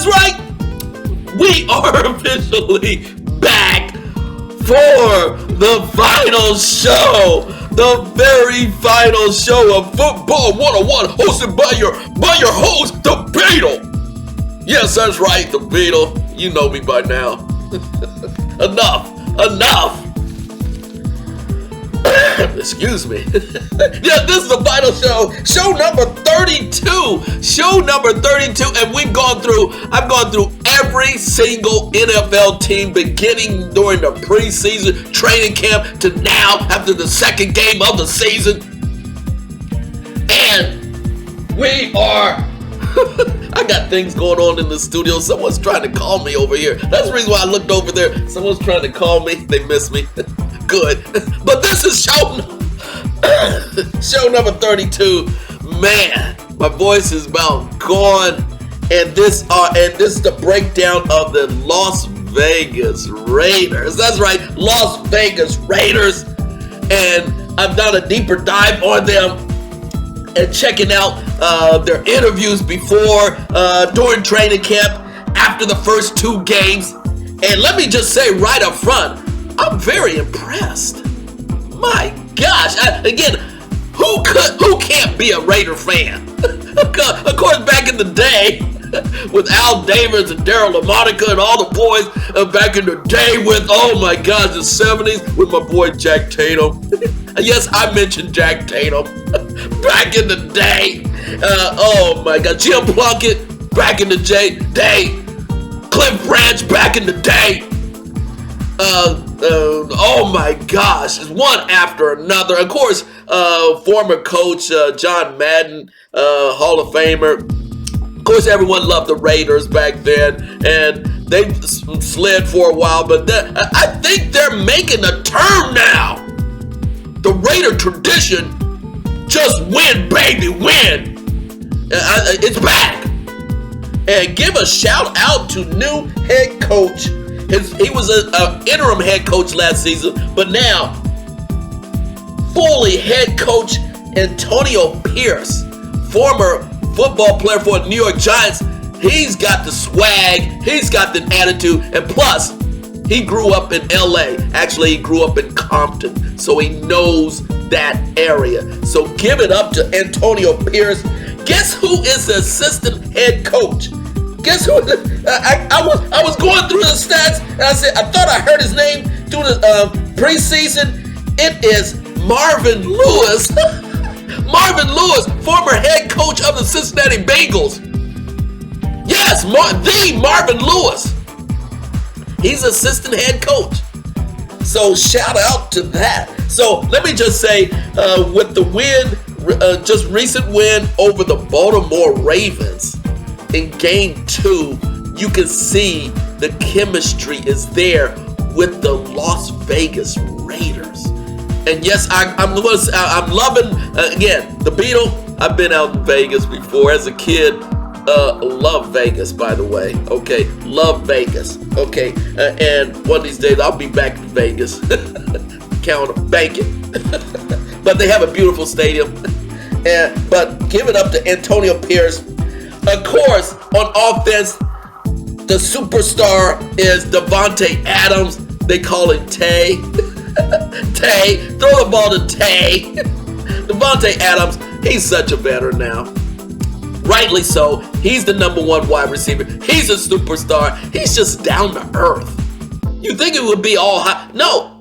right. We are officially back for the final show. The very final show of Football 101, hosted by your host, The Beetle. Yes, that's right, The Beetle. You know me by now. Enough. Excuse me. Yeah, this is the final show number 32. Show number 32, and I've gone through every single NFL team beginning during the preseason training camp to now after the second game of the season. And we are I got things going on in the studio. Someone's trying to call me over here. That's the reason why I looked over there. Someone's trying to call me. They miss me. Good. But this is show number 32. Man, my voice is about gone. And this is the breakdown of the Las Vegas Raiders. That's right, Las Vegas Raiders. And I've done a deeper dive on them and checking out their interviews before, during training camp, after the first two games. And let me just say right up front, I'm very impressed. My gosh, again, who can't be a Raider fan? Of course, back in the day, with Al Davis and Daryl LaMonica and all the boys back in the day with, oh my gosh, the 70s with my boy Jack Tatum. Yes, I mentioned Jack Tatum back in the day. Oh my God, Jim Plunkett back in the day. Cliff Branch back in the day. Oh my gosh, it's one after another. Of course, former coach John Madden, Hall of Famer. Of course, everyone loved the Raiders back then, and they slid for a while, but I think they're making a turn now. The Raider tradition, just win, baby, win. It's back. And give a shout out to new head coach. He was an interim head coach last season, but now fully head coach Antonio Pierce, former football player for the New York Giants. He's got the swag, he's got the attitude, and plus, he grew up in LA. Actually, he grew up in Compton, so he knows that area. So give it up to Antonio Pierce. Guess who is the assistant head coach? Guess who? I was going through the stats, and I thought I heard his name through the preseason. It is Marvin Lewis. Marvin Lewis, former head coach of the Cincinnati Bengals. Yes, the Marvin Lewis. He's assistant head coach. So shout out to that. So let me just say, with the win, just recent win over the Baltimore Ravens in Game 2, you can see the chemistry is there with the Las Vegas Raiders. And yes, I'm loving, again, the Beetle. I've been out in Vegas before as a kid. Love Vegas, by the way. Okay, love Vegas. Okay, and one of these days I'll be back to Vegas. Bank it. But they have a beautiful stadium. But give it up to Antonio Pierce. Of course, on offense, the superstar is Davante Adams. They call him Tay. Tay, throw the ball to Tay. Davante Adams, he's such a veteran now. Rightly so. He's the number one wide receiver. He's a superstar. He's just down to earth. You think it would be all high? No.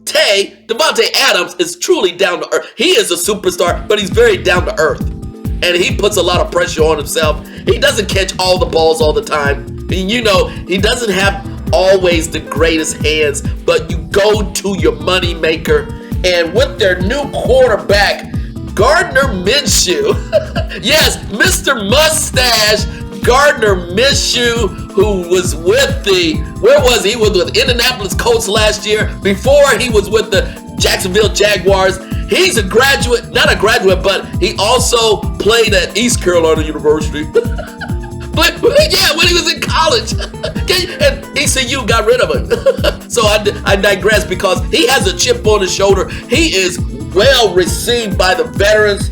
Davante Adams is truly down to earth. He is a superstar, but he's very down to earth. And he puts a lot of pressure on himself. He doesn't catch all the balls all the time. And you know, he doesn't have always the greatest hands, but you go to your money maker. And with their new quarterback, Gardner Minshew, yes, Mr. Mustache, Gardner Minshew, who was with where was he? He was with Indianapolis Colts last year. Before, he was with the Jacksonville Jaguars. He's a graduate, not a graduate, but he also played at East Carolina University. But yeah, when he was in college, and ECU got rid of him. So I digress because he has a chip on his shoulder. He is well received by the veterans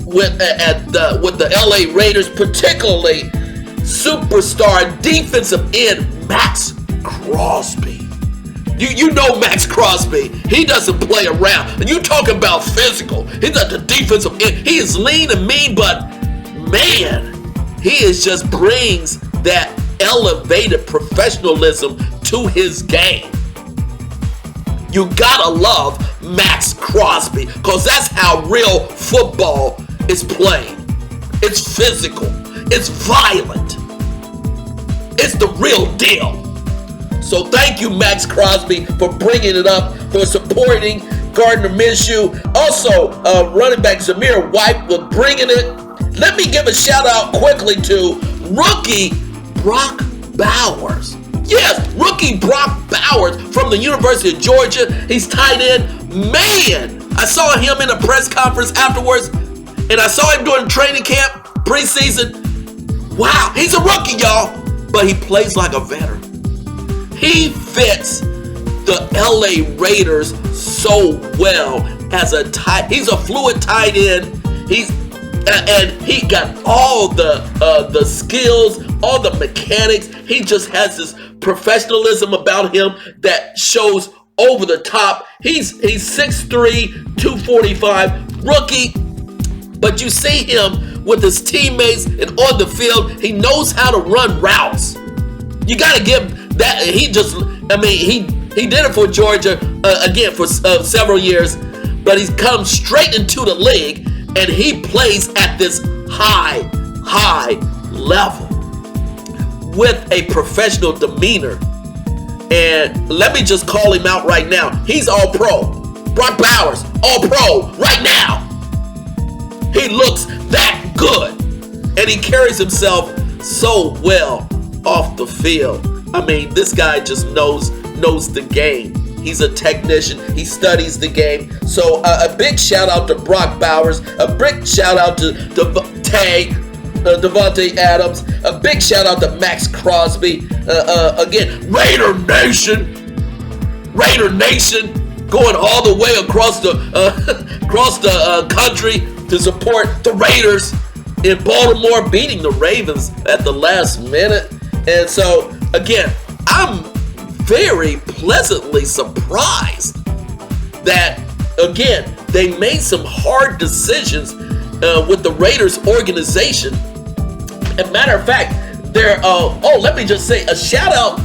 with the LA Raiders, particularly superstar defensive end Maxx Crosby. You know Maxx Crosby. He doesn't play around. And you talking about physical. He's not the defensive end. He is lean and mean, but man, he just brings that elevated professionalism to his game. You gotta love Maxx Crosby because that's how real football is played. It's physical. It's violent. It's the real deal. So thank you, Maxx Crosby, for bringing it up, for supporting Gardner Minshew. Also, running back Zamir White was bringing it. Let me give a shout out quickly to rookie Brock Bowers. Yes, rookie Brock Bowers from the University of Georgia. He's tight end. Man, I saw him in a press conference afterwards, and I saw him during training camp, preseason. Wow, he's a rookie, y'all, but he plays like a veteran. He fits the LA Raiders so well as a tight. He's a fluid tight end. And he got all the skills, all the mechanics. He just has this professionalism about him that shows over the top. He's 6'3", 245, rookie. But you see him with his teammates and on the field. He knows how to run routes. You got to give that. He did it for Georgia again for several years, but he's come straight into the league and he plays at this high level with a professional demeanor. And let me just call him out right now. He's all pro. Brock Bowers, all pro right now. He looks that good. And he carries himself so well off the field. I mean, this guy just knows the game. He's a technician. He studies the game. So a big shout out to Brock Bowers. A big shout out to Davante Adams. A big shout out to Maxx Crosby. Again, Raider Nation, going all the way across the country to support the Raiders in Baltimore, beating the Ravens at the last minute. And so, again, I'm very pleasantly surprised that, again, they made some hard decisions with the Raiders organization. As a matter of fact, let me just say a shout out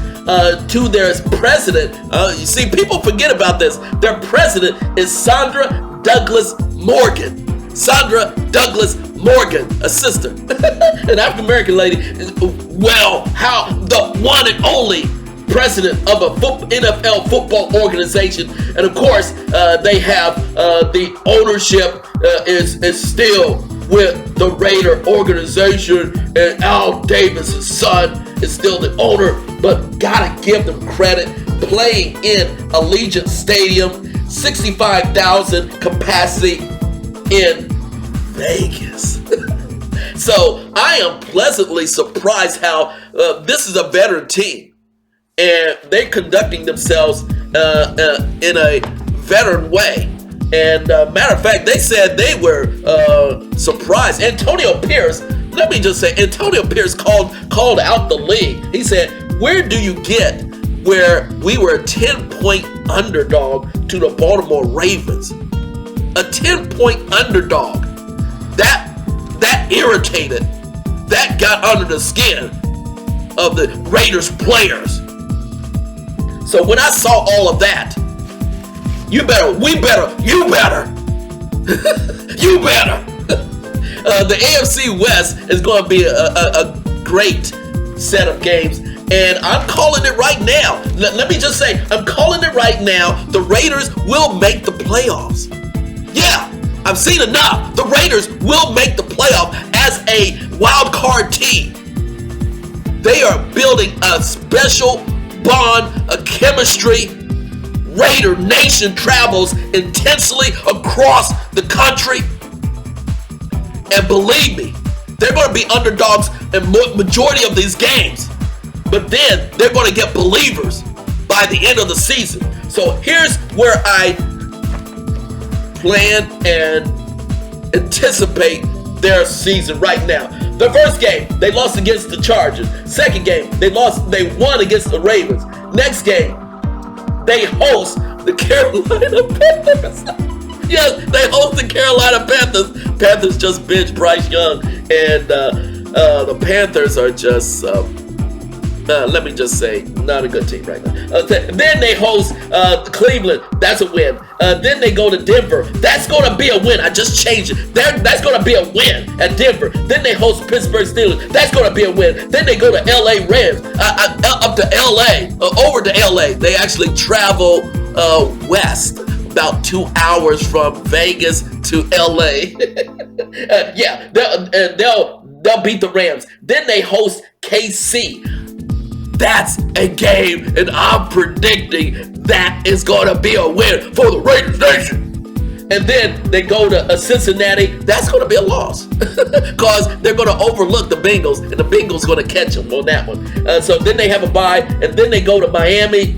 to their president. You see, people forget about this. Their president is Sandra Douglas Morgan. Sandra Douglas Morgan, a sister, an African-American lady. Well, how the one and only president of a NFL football organization. And of course, they have the ownership is still with the Raider organization, and Al Davis' son is still the owner, but gotta give them credit. Playing in Allegiant Stadium, 65,000 capacity in Vegas. So I am pleasantly surprised how this is a veteran team, and they're conducting themselves in a veteran way. And matter of fact, they said they were surprised. Antonio Pierce, let me just say, Antonio Pierce called out the league. He said, where do you get where we were a 10-point underdog to the Baltimore Ravens? A 10-point underdog. That irritated, that got under the skin of the Raiders players. So when I saw all of that, you better. The AFC West is going to be a great set of games, and I'm calling it right now. Let me just say, I'm calling it right now. The Raiders will make the playoffs. Yeah, I've seen enough. The Raiders will make the playoff as a wild card team. They are building a special bond, a chemistry. Raider Nation travels intensely across the country. And believe me, they're going to be underdogs in majority of these games. But then they're going to get believers by the end of the season. So here's where I plan and anticipate their season right now. The first game, they lost against the Chargers. Second game, they won against the Ravens. Next game, they host the Carolina Panthers. Yes, they host the Carolina Panthers. Panthers just benched Bryce Young, and the Panthers are just, let me just say, not a good team right now. Then they host Cleveland. That's a win. Then they go to Denver. That's going to be a win. I just changed it. That's going to be a win at Denver. Then they host Pittsburgh Steelers. That's going to be a win. Then they go to LA Rams. Up to LA, over to LA. They actually travel west, about 2 hours from Vegas to LA. Yeah, they'll beat the Rams. Then they host KC. That's a game, and I'm predicting that is going to be a win for the Raiders Nation. And then they go to Cincinnati. That's going to be a loss because they're going to overlook the Bengals, and the Bengals going to catch them on that one. So then they have a bye, and then they go to Miami.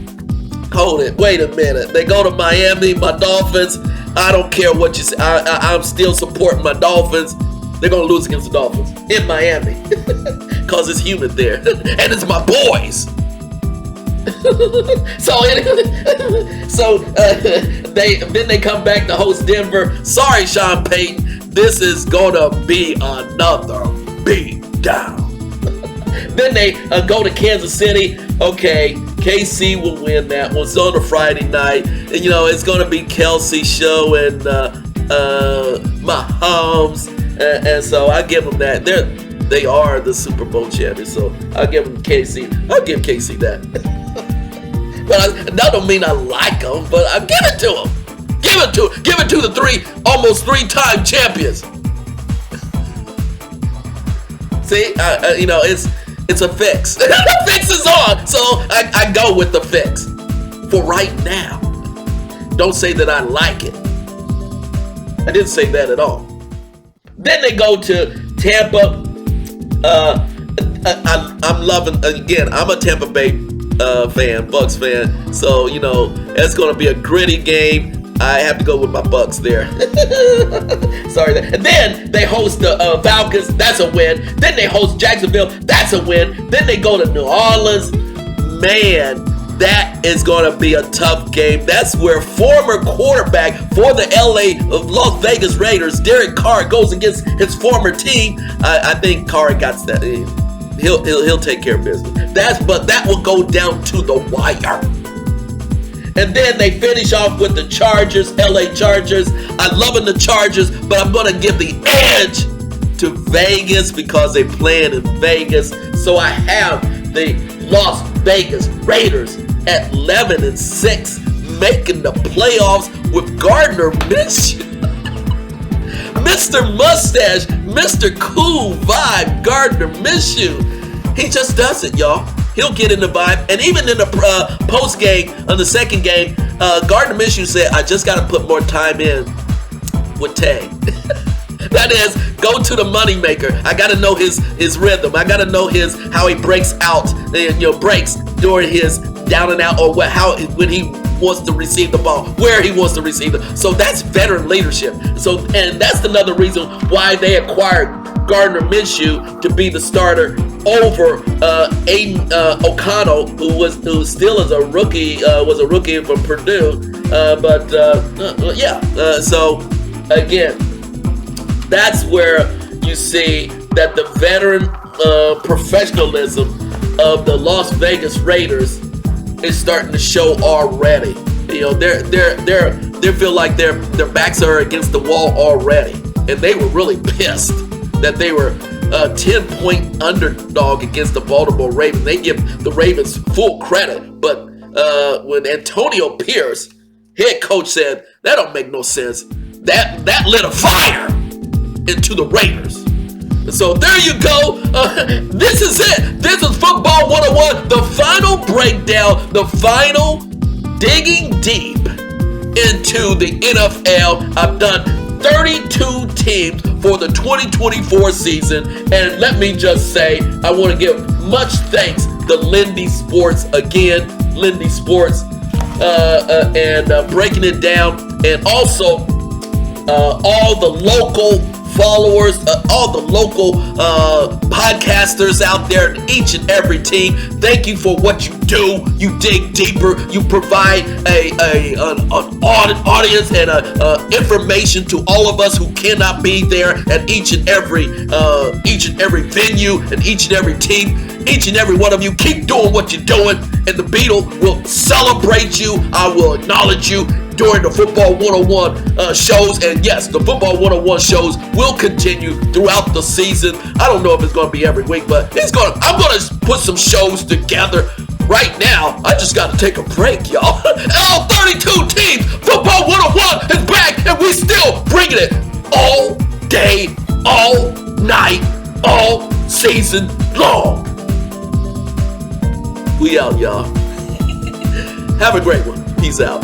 Hold it. Wait a minute. They go to Miami. My Dolphins. I don't care what you say. I'm still supporting my Dolphins. They're going to lose against the Dolphins in Miami because it's humid there. And it's my boys. Then they come back to host Denver. Sorry, Sean Payton. This is going to be another beat down. Then they go to Kansas City. Okay, KC will win that one. It's on a Friday night. And, it's going to be Kelsey show and Mahomes. And so I give them that. They are the Super Bowl champions. So I'll give them KC. I'll give KC that. But that don't mean I like them, but I give it to them. Give it to the almost three-time champions. See, it's a fix. The fix is on, so I go with the fix for right now. Don't say that I like it. I didn't say that at all. Then they go to Tampa. I'm loving, again, I'm a Tampa Bay fan, Bucks fan. So, it's going to be a gritty game. I have to go with my Bucks there. Sorry. And then they host the Falcons. That's a win. Then they host Jacksonville. That's a win. Then they go to New Orleans. Man, that is going to be a tough game. That's where former quarterback for the Las Vegas Raiders, Derek Carr, goes against his former team. I think Carr got that. He'll take care of business. But that will go down to the wire. And then they finish off with the Chargers, LA Chargers. I'm loving the Chargers, but I'm going to give the edge to Vegas because they playing in Vegas. So I have the Las Vegas Raiders at 11-6, making the playoffs with Gardner Minshew. Mr. Mustache, Mr. Cool Vibe, Gardner Minshew. He just does it, y'all. He'll get in the vibe. And even in the post game, on the second game, Gardner Minshew said, I just got to put more time in with Tay. That is, go to the moneymaker. I got to know his rhythm. I got to know how he breaks out, breaks during his down and out, or when he wants to receive the ball, where he wants to receive it. So that's veteran leadership. And that's another reason why they acquired Gardner Minshew to be the starter over Aiden O'Connell, who still is a rookie, was a rookie from Purdue. So again, that's where you see that the veteran professionalism of the Las Vegas Raiders is starting to show already. They feel like their backs are against the wall already, and they were really pissed that they were a 10-point underdog against the Baltimore Ravens. They give the Ravens full credit, but when Antonio Pierce, head coach, said that don't make no sense, that lit a fire into the Raiders. So there you go. This is it. This is Football 101, the final breakdown, the final digging deep into the NFL. I've done 32 teams for the 2024 season, and let me just say, I want to give much thanks to Lindy Sports again, Lindy Sports, and breaking it down, and also all the local followers, all the local podcasters out there, each and every team. Thank you for what you do. You dig deeper. You provide an audience and information to all of us who cannot be there at each and every venue and each and every team. Each and every one of you, keep doing what you're doing, and the Beetle will celebrate you. I will acknowledge you during the Football 101 shows. And yes, the Football 101 shows will continue throughout the season. I don't know if it's going to be every week, but I'm going to put some shows together. Right now, I just got to take a break, y'all. All 32 teams, Football 101 is back, and we still bringing it all day, all night, all season long. We out, y'all. Have a great one. Peace out.